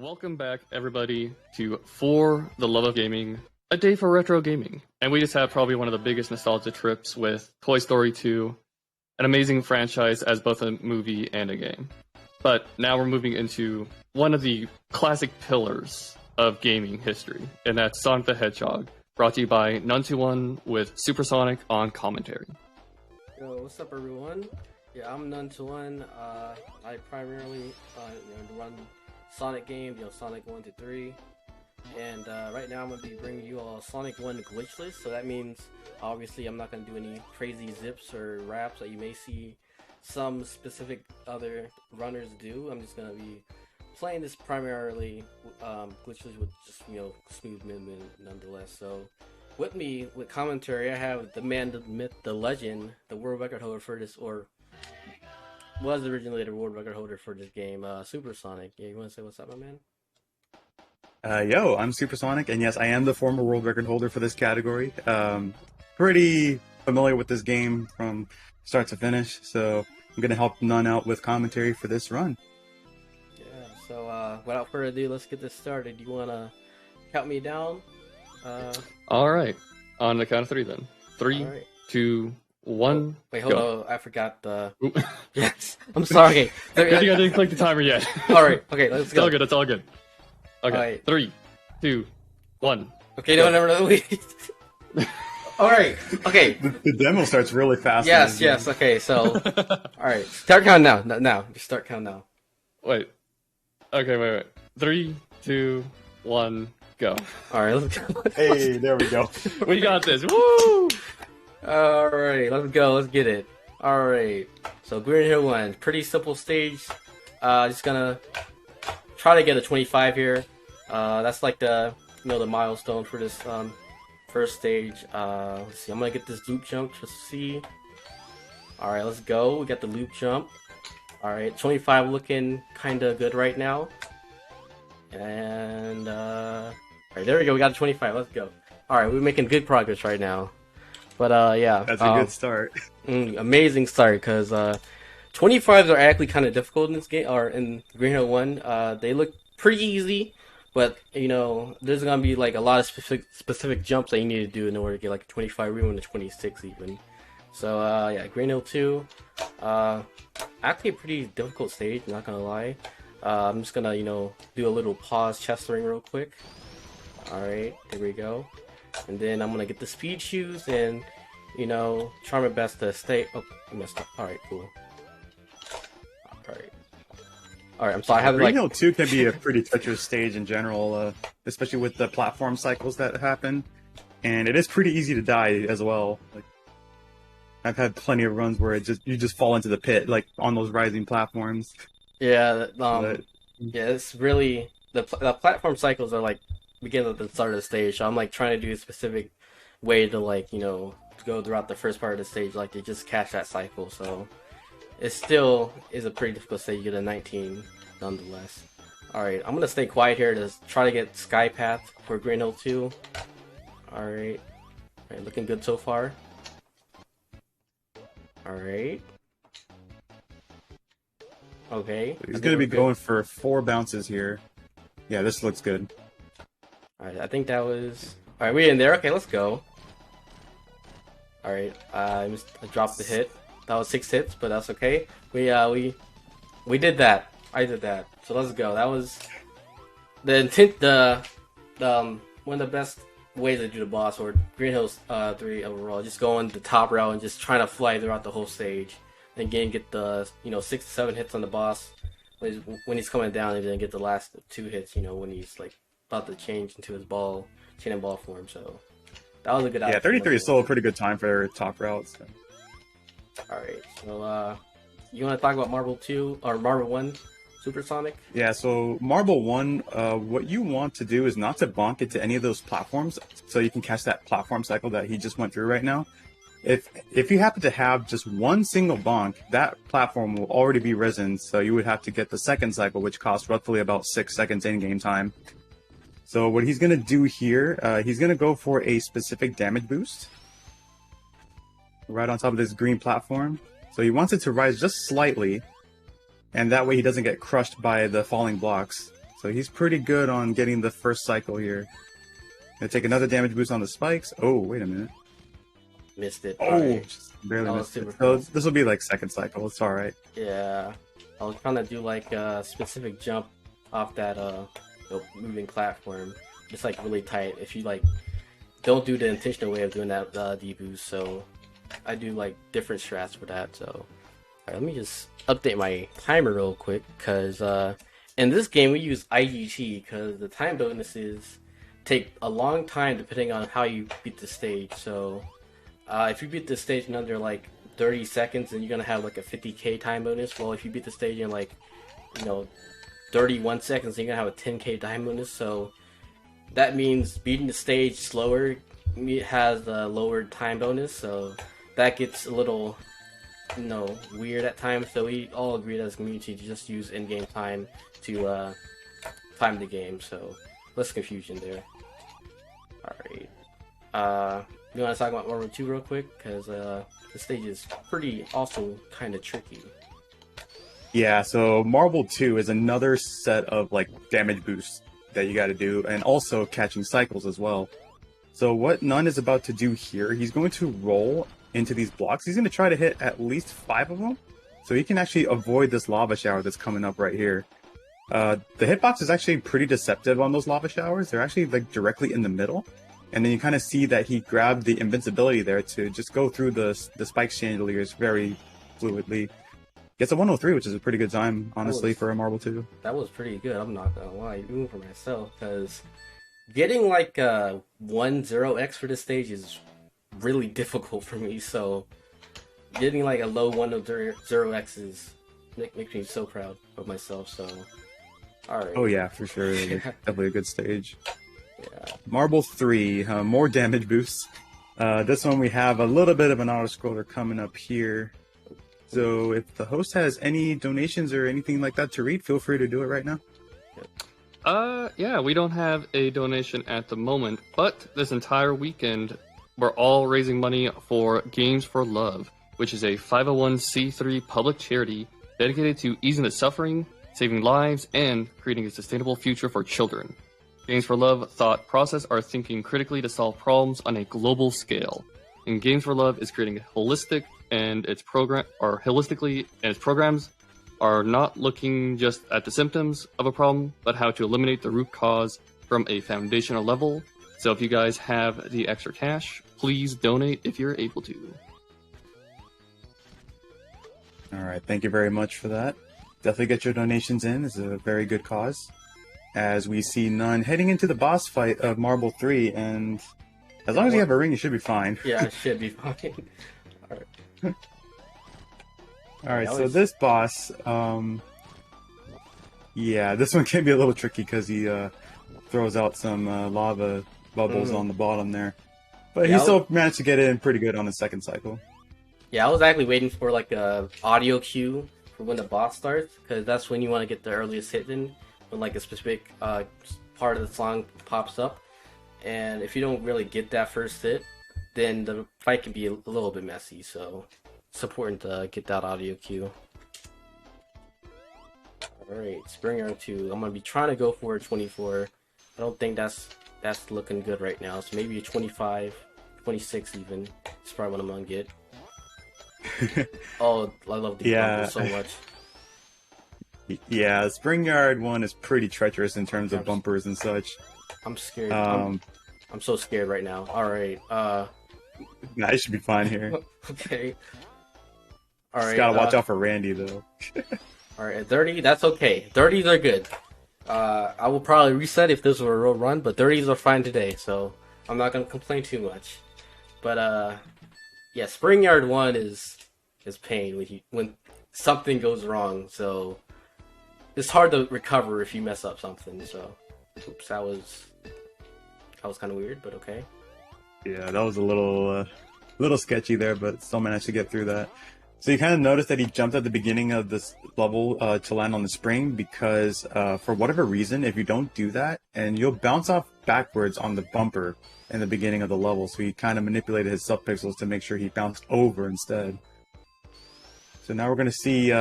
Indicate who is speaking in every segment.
Speaker 1: Welcome back, everybody, to For the Love of Gaming, a day for retro gaming. And we just had probably one of the biggest nostalgia trips with Toy Story 2, an amazing franchise as both a movie and a game. But now we're moving into one of the classic pillars of gaming history, and that's Sonic the Hedgehog, brought to you by None21 with Supersonic on commentary.
Speaker 2: Yo, what's up, everyone? Yeah, I'm None21. I primarily run Sonic games, Sonic 1 to 3. And right now I'm going to be bringing you all Sonic 1 Glitchless. So that means, obviously, I'm not going to do any crazy zips or wraps that you may see some specific other runners do. I'm just going to be playing this primarily Glitchless with just, smooth movement nonetheless. So with me, with commentary, I have the man, the myth, the legend, the world record holder for this, or was originally the world record holder for this game, Supersonic. Yeah, you want to say what's up, my man?
Speaker 3: Yo, I'm Supersonic, and yes, I am the former world record holder for this category. Pretty familiar with this game from start to finish, so I'm going to help None out with commentary for this run.
Speaker 2: Yeah, so without further ado, let's get this started. You want to count me down?
Speaker 1: Alright, on the count of 3 then. 3,
Speaker 2: right.
Speaker 1: 2, 1.
Speaker 2: Wait, hold
Speaker 1: go.
Speaker 2: on. I forgot the. Yes, I'm sorry.
Speaker 1: Good thing I didn't click the timer yet.
Speaker 2: Alright, okay, let's
Speaker 1: It's
Speaker 2: go.
Speaker 1: all good, it's all good. Okay,
Speaker 2: Alright.
Speaker 1: 3, 2, 1.
Speaker 2: Okay, no, wait. Alright, okay.
Speaker 3: The demo starts really fast.
Speaker 2: Yes, okay, so. Alright, start counting now. Now, just start counting now.
Speaker 1: Wait. Okay, wait. 3, 2, 1, go.
Speaker 2: Alright, let's go.
Speaker 3: Hey, there we go.
Speaker 1: We got this. Woo!
Speaker 2: Alright, let's go. Let's get it. Alright, so Green Hill 1. Pretty simple stage. Just gonna try to get a 25 here. That's like the the milestone for this first stage. Let's see. I'm gonna get this loop jump to see. Alright, let's go. We got the loop jump. Alright, 25 looking kinda good right now. And alright, there we go. We got a 25. Let's go. Alright, we're making good progress right now. But yeah,
Speaker 3: That's a good start.
Speaker 2: Amazing start, because 25s are actually kind of difficult in this game, or in Green Hill 1. They look pretty easy, but there's gonna be like a lot of specific jumps that you need to do in order to get like a 25, or even a 26 even. So yeah, Green Hill 2, actually a pretty difficult stage, not gonna lie. I'm just gonna do a little pause chest ring real quick. Alright, there we go. And then I'm gonna get the speed shoes and, try my best to stay. Oh, I messed up. Alright, cool. Alright, I'm sorry. I have
Speaker 3: Green Hill 2 can be a pretty treacherous stage in general, especially with the platform cycles that happen. And it is pretty easy to die as well. Like, I've had plenty of runs where you just fall into the pit, like on those rising platforms.
Speaker 2: Yeah, yeah, it's really the platform cycles are like begin at the start of the stage. So I'm like trying to do a specific way to go throughout the first part of the stage, like to just catch that cycle. So it still is a pretty difficult stage. You get a 19 nonetheless. Alright, I'm gonna stay quiet here to try to get Sky Path for Green Hill 2. Alright, looking good so far. Alright. Okay.
Speaker 3: He's going to be going for 4 bounces here. Yeah, this looks good.
Speaker 2: Alright, I think that was... Alright, we in there. Okay, let's go. Alright, I dropped the hit. That was 6 hits, but that's okay. We did that. I did that. So let's go. That was the intent. One of the best ways to do the boss, or Green Hills 3 overall. Just go on the top route and just trying to fly throughout the whole stage. And again, get the 6 to 7 hits on the boss when he's coming down, and then get the last 2 hits. When he's like about to change into his chain and ball form. So that was a good.
Speaker 3: Yeah, 33 is still a pretty good time for top routes. So.
Speaker 2: Alright, so you want to talk about Marble 2 or Marble 1 Supersonic?
Speaker 3: Yeah, so Marble 1, what you want to do is not to bonk into any of those platforms, so you can catch that platform cycle that he just went through right now. If you happen to have just one single bonk, that platform will already be risen, so you would have to get the second cycle, which costs roughly about 6 seconds in-game time. So what he's going to do here, he's going to go for a specific damage boost right on top of this green platform. So he wants it to rise just slightly, and that way he doesn't get crushed by the falling blocks. So he's pretty good on getting the first cycle here. Gonna take another damage boost on the spikes. Oh, wait a minute.
Speaker 2: Missed it.
Speaker 3: Oh,
Speaker 2: Alright.
Speaker 3: just barely
Speaker 2: That was
Speaker 3: missed it.
Speaker 2: super
Speaker 3: So
Speaker 2: close.
Speaker 3: this will be like second cycle. It's all right.
Speaker 2: Yeah. I was trying to do like a specific jump off that moving platform. It's like really tight. If you like don't do the intentional way of doing that deboost, so I do like different strats for that. So alright, let me just update my timer real quick, because in this game we use IGT because the time bonuses take a long time depending on how you beat the stage. So if you beat the stage in under like 30 seconds, then you're gonna have like a 50k time bonus. Well, if you beat the stage in like 31 seconds, then you're gonna have a 10k time bonus. So that means beating the stage slower has a lower time bonus. So that gets a little weird at times. So we all agreed as a community to just use in-game time to time the game. So less confusion there. All right. You want to talk about Marvel 2 real quick? Because the stage is pretty also kind of tricky.
Speaker 3: Yeah, so Marble 2 is another set of like damage boosts that you got to do, and also catching cycles as well. So what Nun is about to do here, he's going to roll into these blocks. He's going to try to hit at least 5 of them, so he can actually avoid this lava shower that's coming up right here. The hitbox is actually pretty deceptive on those lava showers. They're actually like directly in the middle. And then you kind of see that he grabbed the invincibility there to just go through the spike chandeliers very fluidly. Gets a 103, which is a pretty good time, honestly, for a Marble 2.
Speaker 2: That was pretty good, I'm not gonna lie, even for myself, because getting like a 1-0x for this stage is really difficult for me, so getting like a low 1-0x makes me so proud of myself, so alright.
Speaker 3: Oh yeah, for sure. Definitely a good stage.
Speaker 2: Yeah.
Speaker 3: Marble 3, more damage boosts. This one we have a little bit of an auto-scroller coming up here. So if the host has any donations or anything like that to read, feel free to do it right now.
Speaker 1: Yeah, we don't have a donation at the moment, but this entire weekend, we're all raising money for Games for Love, which is a 501c3 public charity dedicated to easing the suffering, saving lives, and creating a sustainable future for children. Games for Love thought process are thinking critically to solve problems on a global scale. And Games for Love is creating holistically, and its programs are not looking just at the symptoms of a problem, but how to eliminate the root cause from a foundational level. So if you guys have the extra cash, please donate if you're able to.
Speaker 3: All right, thank you very much for that. Definitely get your donations in. It's a very good cause. As we see Nun heading into the boss fight of Marble 3, and as long as you have a ring, you should be fine.
Speaker 2: Yeah, it should be fine. Alright.
Speaker 3: Alright, so this boss, yeah, this one can be a little tricky because he throws out some lava bubbles on the bottom there. But he still managed to get in pretty good on the second cycle.
Speaker 2: Yeah, I was actually waiting for like a audio cue for when the boss starts, because that's when you want to get the earliest hit in, when like a specific part of the song pops up. And if you don't really get that first hit, then the fight can be a little bit messy, so it's important to get that audio cue. Alright, Spring Arrow 2. I'm gonna be trying to go for a 24. I don't think that's looking good right now, so maybe a 25, 26 even. That's probably what I'm gonna get. Oh, I love the bumper so much.
Speaker 3: Yeah, Spring Yard 1 is pretty treacherous in terms of bumpers and such.
Speaker 2: I'm scared. I'm so scared right now. Alright,
Speaker 3: Nah, you should be fine here.
Speaker 2: Okay. Alright.
Speaker 3: Just gotta watch out for Randy, though.
Speaker 2: Alright, at 30, that's okay. 30s are good. I will probably reset if this were a real run, but 30s are fine today, so I'm not gonna complain too much. But, yeah, Spring Yard 1 is pain when something goes wrong, so it's hard to recover if you mess up something, so oops, that was kind of weird, but okay.
Speaker 3: Yeah, that was a little sketchy there, but still managed to get through that. So you kind of notice that he jumped at the beginning of this level to land on the spring because for whatever reason, if you don't do that, and you'll bounce off backwards on the bumper in the beginning of the level. So he kind of manipulated his subpixels to make sure he bounced over instead. So now we're going to see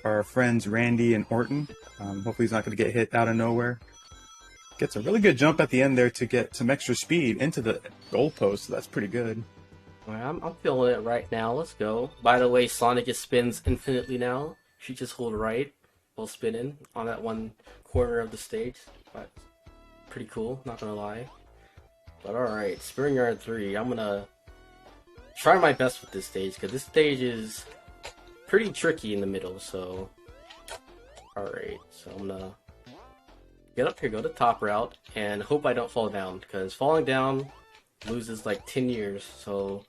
Speaker 3: our friends Randy and Orton. Hopefully he's not going to get hit out of nowhere. Gets a really good jump at the end there to get some extra speed into the goalpost, so that's pretty good.
Speaker 2: Alright, I'm feeling it right now. Let's go. By the way, Sonic just spins infinitely now. She just hold right while spinning on that one corner of the stage. But pretty cool, not gonna lie. But alright, Spring Yard 3. I'm gonna try my best with this stage, because this stage is pretty tricky in the middle, so... Alright, so I'm gonna get up here, go the top route, and hope I don't fall down, because falling down loses like 10 years, so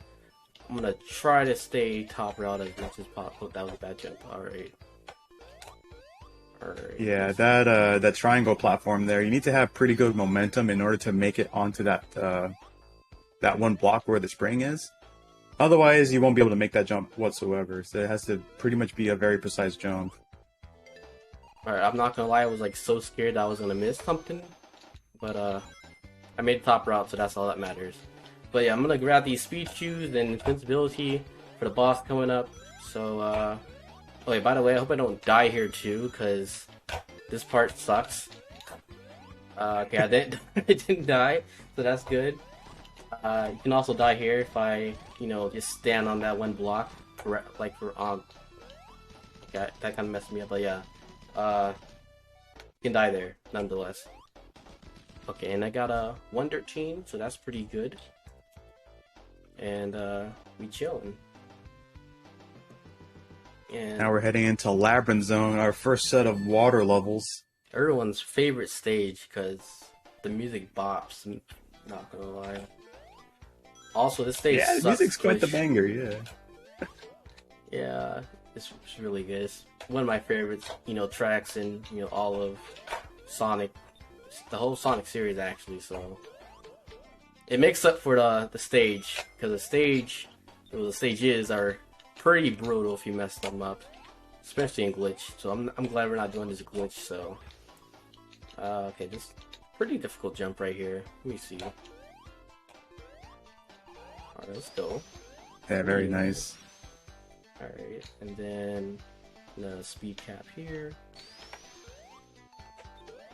Speaker 2: I'm gonna try to stay top route as much as possible. That was a bad jump. Alright. Alright.
Speaker 3: Yeah, that triangle platform there, you need to have pretty good momentum in order to make it onto that that one block where the spring is. Otherwise, you won't be able to make that jump whatsoever. So it has to pretty much be a very precise jump.
Speaker 2: Alright, I'm not gonna lie, I was like so scared that I was gonna miss something. But I made the top route, so that's all that matters. But yeah, I'm gonna grab these speed shoes and invincibility for the boss coming up. So oh wait, by the way, I hope I don't die here too, because this part sucks. Okay, I didn't die, so that's good. You can also die here if I, just stand on that one block, yeah, that kind of messed me up, but yeah. You can die there, nonetheless. Okay, and I got a 113, so that's pretty good. And we chilling. And
Speaker 3: Now we're heading into Labyrinth Zone, our first set of water levels.
Speaker 2: everyone's favorite stage, because the music bops, not gonna lie. Also, this stage
Speaker 3: Yeah, the
Speaker 2: sucks,
Speaker 3: music's quite the
Speaker 2: Glitch.
Speaker 3: banger, yeah.
Speaker 2: Yeah, it's really good. It's one of my favorites, tracks in, all of Sonic, the whole Sonic series actually, so. It makes up for the stage, because the stages are pretty brutal if you mess them up. Especially in Glitch, so I'm glad we're not doing this Glitch, so. Okay, this pretty difficult jump right here. Let me see. Alright, let's go.
Speaker 3: Yeah, very nice.
Speaker 2: Alright, and then the speed cap here.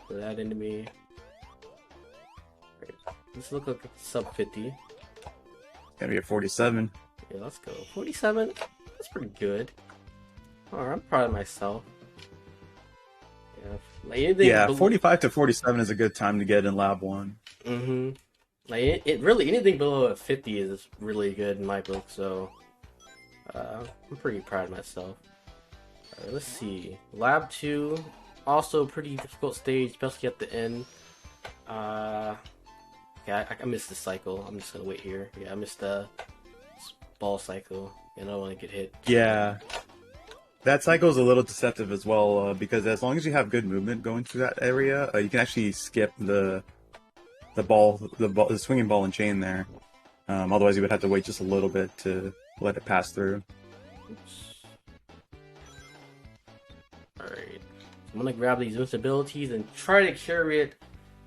Speaker 2: Put that into me. Alright, this looks like a sub 50.
Speaker 3: Gonna be a 47.
Speaker 2: Yeah, let's go. 47? That's pretty good. Alright, I'm proud of myself. Yeah, like anything
Speaker 3: Yeah, 45 to 47 is a good time to get in Lab 1.
Speaker 2: Mm-hmm. Like, it really, anything below a 50 is really good in my book, so... I'm pretty proud of myself. Alright, let's see. Lab 2, also a pretty difficult stage, especially at the end. Yeah, I missed the cycle. I'm just gonna wait here. Yeah, I missed the ball cycle, and I don't want to get hit.
Speaker 3: Yeah. That cycle is a little deceptive as well, because as long as you have good movement going through that area, you can actually skip the swinging ball and chain there. Otherwise, you would have to wait just a little bit to let it pass through.
Speaker 2: Oops. Alright. I'm gonna grab these invincibilities and try to carry it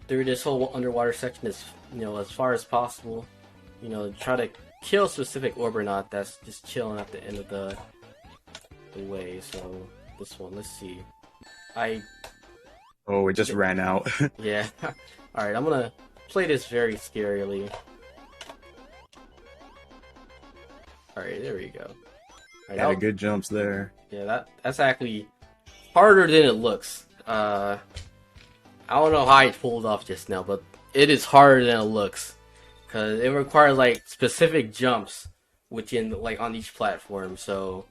Speaker 2: through this whole underwater section as as far as possible. Try to kill a specific Orbinaut that's just chilling at the end of the way. So this one, let's see.
Speaker 3: Oh, it just ran out.
Speaker 2: Yeah. Alright, I'm gonna play this very scarily. Alright, there we go. Alright,
Speaker 3: Had good jumps there.
Speaker 2: Yeah, that's actually harder than it looks. I don't know how I pulled off just now, but it is harder than it looks. Because it requires, like, specific jumps within, like, on each platform, so...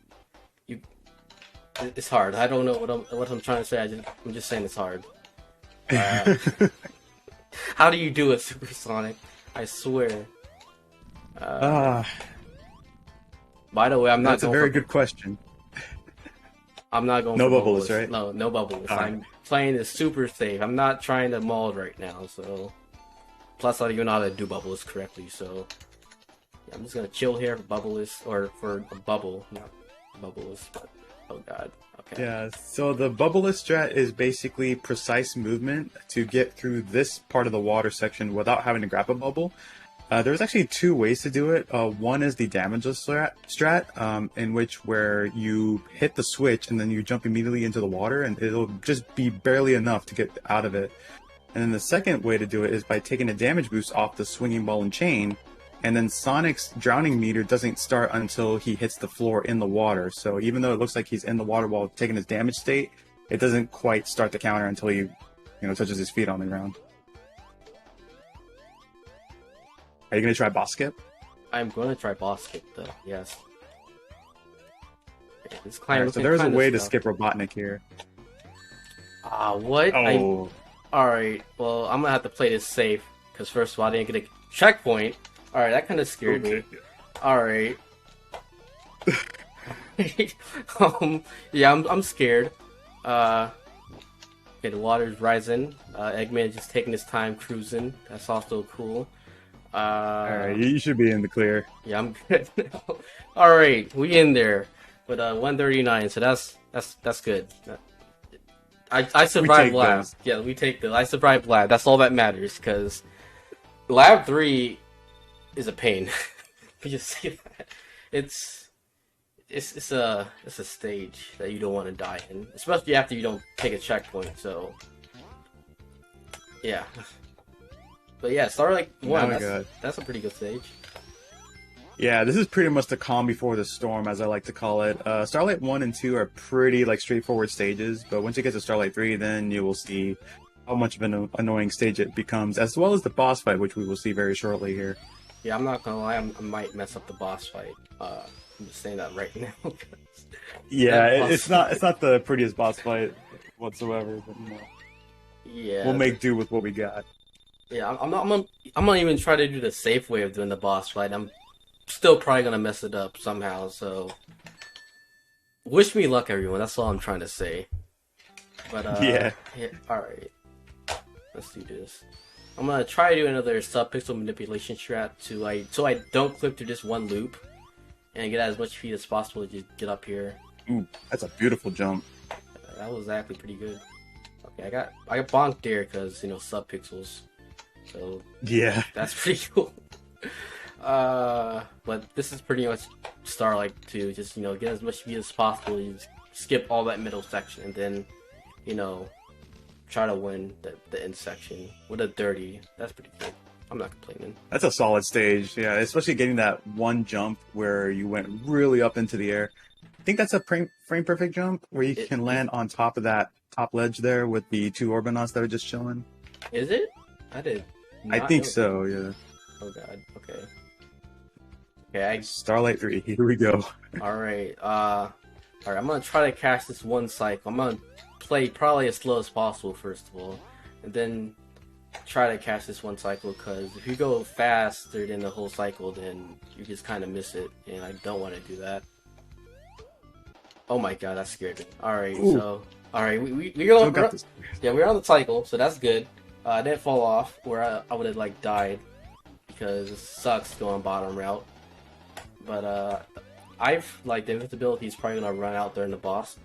Speaker 2: It's hard. I don't know what I'm trying to say, I'm just saying it's hard. How do you do it, Supersonic? I swear. By the way, I'm not.
Speaker 3: That's a very good question.
Speaker 2: I'm not going.
Speaker 3: No
Speaker 2: for
Speaker 3: bubbles, right?
Speaker 2: No, no bubbles.
Speaker 3: All
Speaker 2: I'm
Speaker 3: right.
Speaker 2: playing this super safe. I'm not trying to mold right now. So, plus I don't even know how to do bubbles correctly. So, yeah, I'm just gonna chill here for bubbleless or for a bubble, not bubbleless. But oh god. Okay.
Speaker 3: Yeah, so the bubbleless strat is basically precise movement to get through this part of the water section without having to grab a bubble. There's actually two ways to do it. One is the damageless strat, in which where you hit the switch and then you jump immediately into the water, and it'll just be barely enough to get out of it. And then the second way to do it is by taking a damage boost off the swinging ball and chain, and then Sonic's drowning meter doesn't start until he hits the floor in the water. So even though it looks like he's in the water while taking his damage state, it doesn't quite start the counter until he, touches his feet on the ground. Are you going to try boss skip?
Speaker 2: I'm going to try boss skip, though. Yes. Okay, this client
Speaker 3: Right, so there's a way to skip Robotnik here.
Speaker 2: What?
Speaker 3: Oh.
Speaker 2: Alright, well, I'm going to have to play this safe, because first of all, I didn't get a checkpoint. Alright, that kind of scared me. Alright. Yeah, I'm scared. Okay, the water's rising. Eggman just taking his time cruising. That's also cool.
Speaker 3: Alright, you should be in the clear.
Speaker 2: Yeah, I'm good now. Alright, we in there. But 139, so that's good. I survived lab.
Speaker 3: Those.
Speaker 2: Yeah, we take those. I survived lab. That's all that matters, because lab 3 is a pain. You just see that. It's a stage that you don't want to die in, especially after you don't take a checkpoint. So yeah. But yeah, Starlight 1, that's a pretty good stage.
Speaker 3: Yeah, this is pretty much the calm before the storm, as I like to call it. Starlight 1 and 2 are pretty straightforward stages, but once you get to Starlight 3, then you will see how much of an annoying stage it becomes, as well as the boss fight, which we will see very shortly here.
Speaker 2: Yeah, I'm not gonna lie, I might mess up the boss fight. I'm just saying that right now.
Speaker 3: Yeah, it's not the prettiest boss fight whatsoever, but
Speaker 2: yeah,
Speaker 3: we'll make do with what we got.
Speaker 2: Yeah, I'm not even try to do the safe way of doing the boss fight. I'm still probably gonna mess it up somehow. So, wish me luck, everyone. That's all I'm trying to say. But yeah. All right, let's do this. I'm gonna try to do another sub-pixel manipulation strat so I don't clip through this one loop and get as much speed as possible to just get up here.
Speaker 3: Ooh, that's a beautiful jump.
Speaker 2: That was actually pretty good. Okay, I got bonked there because sub-pixels. So
Speaker 3: yeah,
Speaker 2: that's pretty cool. But this is pretty much Starlight 2. Just get as much speed as possible. You skip all that middle section, and then try to win the end section with a 30. That's pretty good. I'm not complaining.
Speaker 3: That's a solid stage. Yeah, especially getting that one jump where you went really up into the air. I think that's a frame perfect jump where you can land on top of that top ledge there with the two Orbinauts that are just chilling.
Speaker 2: Is it? I
Speaker 3: think so, yeah.
Speaker 2: Oh god, okay. Okay,
Speaker 3: Starlight 3, here we go.
Speaker 2: Alright, I'm gonna try to catch this one cycle. I'm gonna play probably as slow as possible, first of all. And then try to catch this one cycle, because if you go faster than the whole cycle, then you just kind of miss it. And I don't want to do that. Oh my god, that scared me. Alright, so... Alright, we're on the cycle, so that's good. I didn't fall off, where I would have died, because it sucks going bottom route. But the invincibility is probably gonna run out during the boss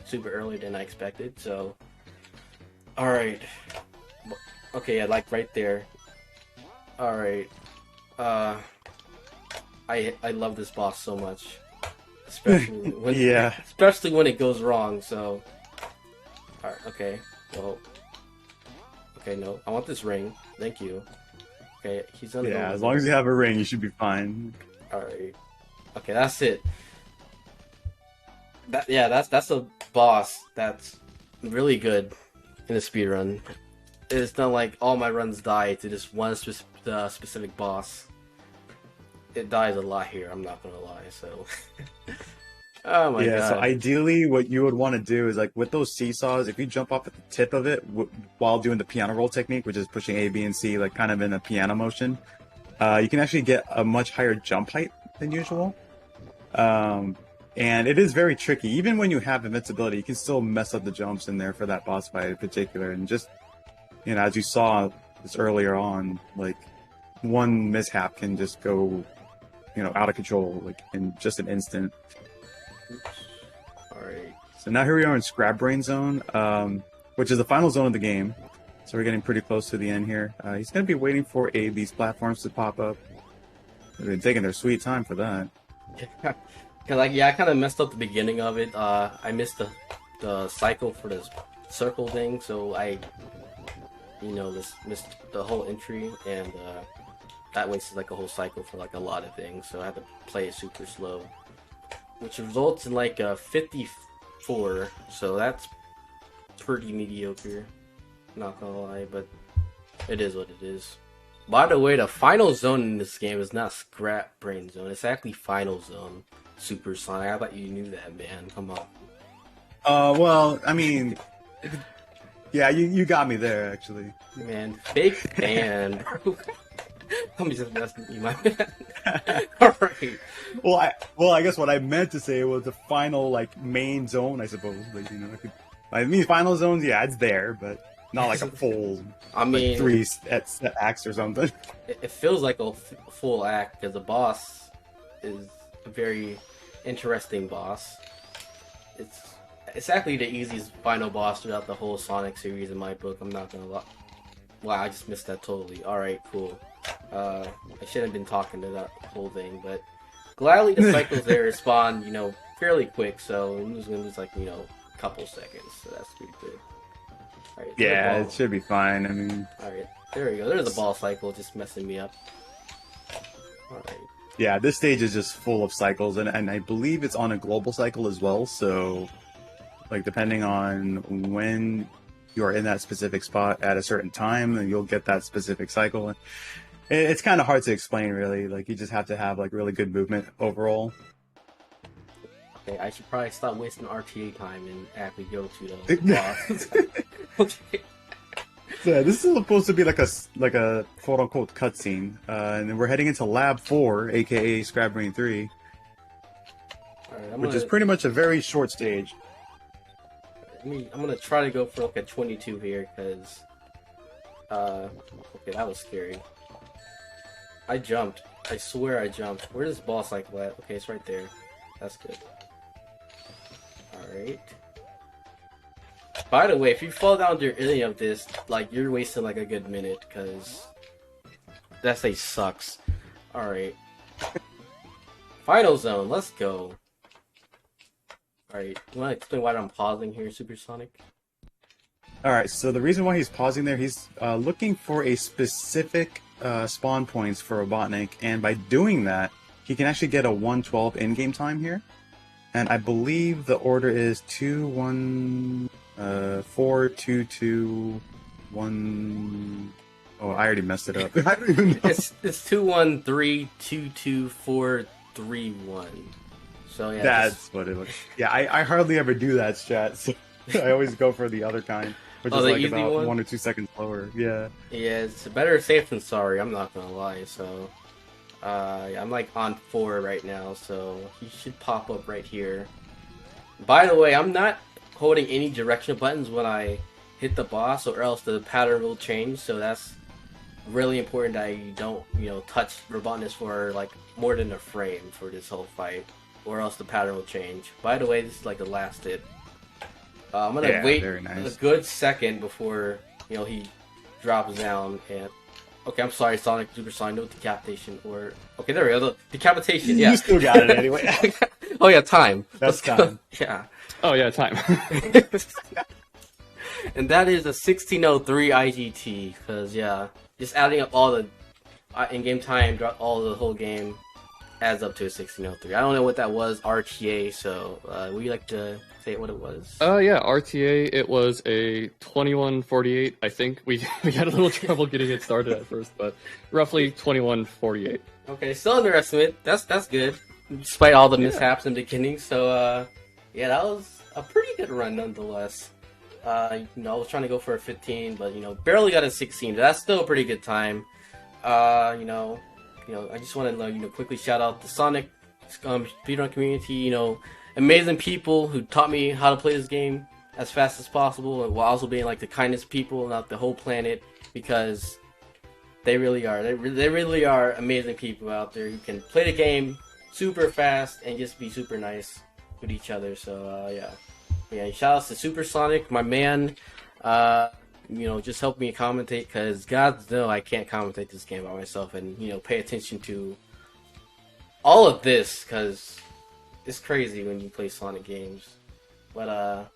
Speaker 2: super early than I expected. So, all right, okay, yeah, right there. All right, I love this boss so much, especially when especially when it goes wrong. So, all right, okay, well. Okay, no, I want this ring. Thank you. Okay, he's on.
Speaker 3: Yeah, as long as you have a ring, you should be fine.
Speaker 2: All right. Okay, that's it. That's a boss that's really good in the speedrun. It's not like all my runs die to this one specific boss. It dies a lot here. I'm not gonna lie. So. Oh my god.
Speaker 3: Yeah, so ideally what you would want to do is with those seesaws, if you jump off at the tip of it while doing the piano roll technique, which is pushing A, B, and C kind of in a piano motion, you can actually get a much higher jump height than usual. And it is very tricky. Even when you have invincibility, you can still mess up the jumps in there for that boss fight in particular. And just, as you saw this earlier on, one mishap can just go, out of control, in just an instant.
Speaker 2: Alright.
Speaker 3: So now here we are in Scrap Brain Zone, which is the final zone of the game. So we're getting pretty close to the end here. He's going to be waiting for these platforms to pop up. They've been taking their sweet time for that.
Speaker 2: Cause like yeah, I kind of messed up the beginning of it. I missed the cycle for the circle thing, so I missed the whole entry, and that wasted like a whole cycle for like a lot of things. So I had to play it super slow, which results in like a 54. So that's pretty mediocre. Not gonna lie, but it is what it is. By the way, the final zone in this game is not Scrap Brain Zone. It's actually Final Zone Supersonic. I thought you knew that, man. Come on.
Speaker 3: Well, I mean, yeah, you got me there, actually.
Speaker 2: Man, fake fan. Let me just mess with you, my man. Alright.
Speaker 3: Well, I guess what I meant to say was the final, like, main zone, I suppose. Like, you know, I mean, final zones, yeah, it's there, but not like a full,
Speaker 2: I mean,
Speaker 3: like 3 acts or something.
Speaker 2: It feels like a full act because the boss is a very interesting boss. It's actually the easiest final boss throughout the whole Sonic series in my book. I'm not gonna lie. Wow, I just missed that totally. Alright, cool. I shouldn't have been talking to that whole thing, but gladly the cycles there respawn, fairly quick, so I'm just gonna lose like, a couple seconds, so that's pretty good. Alright,
Speaker 3: Yeah, it should be fine. I mean,
Speaker 2: alright, there we go. There's a ball cycle just messing me up. Alright.
Speaker 3: yeah, this stage is just full of cycles, and I believe it's on a global cycle as well, so, like, depending on when you're in that specific spot at a certain time, then you'll get that specific cycle. It's kind of hard to explain, really. Like, you just have to have, like, really good movement overall.
Speaker 2: Okay, I should probably stop wasting RTA time and actually go to the boss. Okay.
Speaker 3: So yeah, this is supposed to be like a quote unquote cutscene, and then we're heading into Lab 4, aka Scrap Brain 3, which is pretty much a very short stage.
Speaker 2: I'm gonna try to go for like a 22 here, because okay, that was scary. I jumped. I swear I jumped. Where's this boss cycle at? Okay, it's right there. That's good. Alright. By the way, if you fall down to any of this, like, you're wasting like a good minute, because that stage sucks. Alright. Final zone, let's go. Alright, you want to explain why I'm pausing here, Supersonic?
Speaker 3: Alright, so the reason why he's pausing there, he's looking for a specific spawn points for Robotnik, and by doing that, he can actually get a 112 in-game time here. And I believe the order is 4, 2, 2, 1. Oh, I already messed it up. I don't even know.
Speaker 2: It's 2-1-3-2-2-4-3-1. So yeah,
Speaker 3: that's what it looks. Yeah, I hardly ever do that, chat. So I always go for the other kind, which is like about 1 or 2 seconds lower. Yeah.
Speaker 2: Yeah, it's better safe than sorry. I'm not gonna lie. So, I'm like on 4 right now, so he should pop up right here. By the way, I'm not holding any directional buttons when I hit the boss, or else the pattern will change. So that's really important that you don't, touch Robotnik for like more than a frame for this whole fight, or else the pattern will change. By the way, this is like the last hit. I'm gonna wait a good second before he drops down. And okay, I'm sorry, Sonic Supersonic, no decapitation, or okay, there we go. The decapitation. Yeah,
Speaker 3: you still got it anyway.
Speaker 2: Oh yeah, time.
Speaker 3: That's time.
Speaker 2: Yeah.
Speaker 1: Oh yeah, time.
Speaker 2: And that is a 1603 IGT, because yeah, just adding up all the in-game time, all the whole game, adds up to a 1603. I don't know what that was, RTA, so would you like to say what it was?
Speaker 1: Yeah, RTA, it was a 2148, I think. We had a little trouble getting it started at first, but roughly 2148.
Speaker 2: Okay, still underestimate. That's good, despite all the mishaps in the beginning. So yeah, that was a pretty good run nonetheless. I was trying to go for a 15, but barely got a 16. That's still a pretty good time. I just want to quickly shout out the Sonic speedrun community. Amazing people who taught me how to play this game as fast as possible, and while also being like the kindest people on the whole planet, because they really are. They really are amazing people out there who can play the game super fast and just be super nice with each other. So yeah, shout outs to Supersonic, my man. Just help me commentate, because God knows I can't commentate this game by myself and pay attention to all of this because it's crazy when you play Sonic games. But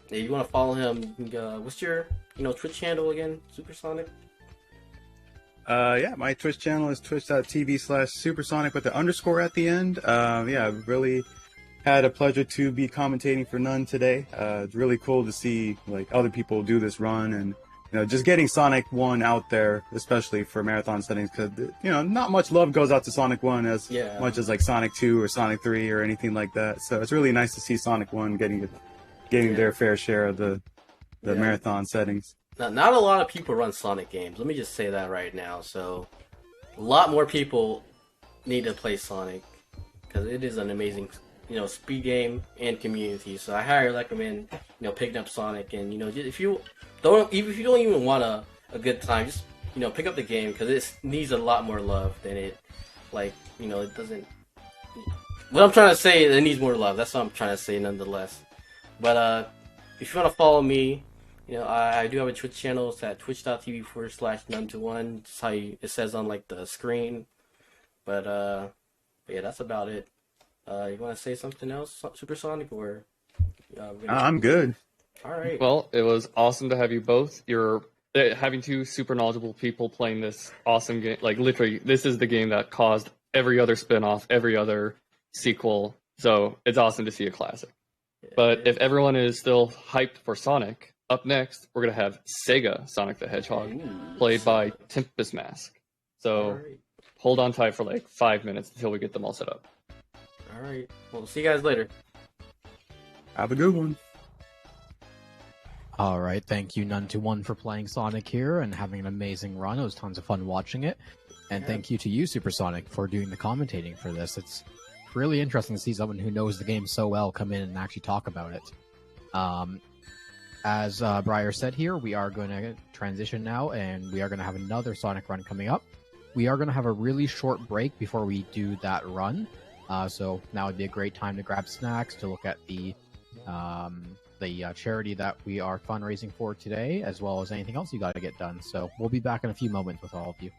Speaker 2: yeah, you want to follow him? You can go, what's your Twitch handle again? Supersonic.
Speaker 3: Yeah, my Twitch channel is twitch.tv/supersonic with the underscore at the end. Yeah, really had a pleasure to be commentating for None today. It's really cool to see like other people do this run, and just getting Sonic 1 out there, especially for marathon settings, because not much love goes out to Sonic 1 as much as like Sonic 2 or Sonic 3 or anything like that. So it's really nice to see Sonic 1 getting their fair share of the marathon settings.
Speaker 2: Now, not a lot of people run Sonic games. Let me just say that right now. So, a lot more people need to play Sonic because it is an amazing, speed game and community. So, I highly recommend, picking up Sonic. And if you don't even want a good time, just pick up the game because it needs a lot more love than it doesn't. What I'm trying to say, it needs more love. That's what I'm trying to say, nonetheless. But if you want to follow me. I do have a Twitch channel. It's at twitch.tv/none21. It's how it says on like the screen. But yeah, that's about it. You want to say something else, Supersonic, or?
Speaker 3: I'm good.
Speaker 2: All right.
Speaker 1: Well, it was awesome to have you both. You're having two super knowledgeable people playing this awesome game. Like literally, this is the game that caused every other spinoff, every other sequel. So it's awesome to see a classic. But if everyone is still hyped for Sonic. Up next, we're going to have Sega Sonic the Hedgehog, played by Tempest Mask. So hold on tight for like 5 minutes until we get them all set up.
Speaker 2: All right. Well, see you guys later.
Speaker 3: Have a good one.
Speaker 4: All right. Thank you, None21, for playing Sonic here and having an amazing run. It was tons of fun watching it. And thank you to you, Supersonic, for doing the commentating for this. It's really interesting to see someone who knows the game so well come in and actually talk about it. As Briar said here, we are going to transition now, and we are going to have another Sonic run coming up. We are going to have a really short break before we do that run, so now would be a great time to grab snacks, to look at the charity that we are fundraising for today, as well as anything else you got to get done. So we'll be back in a few moments with all of you.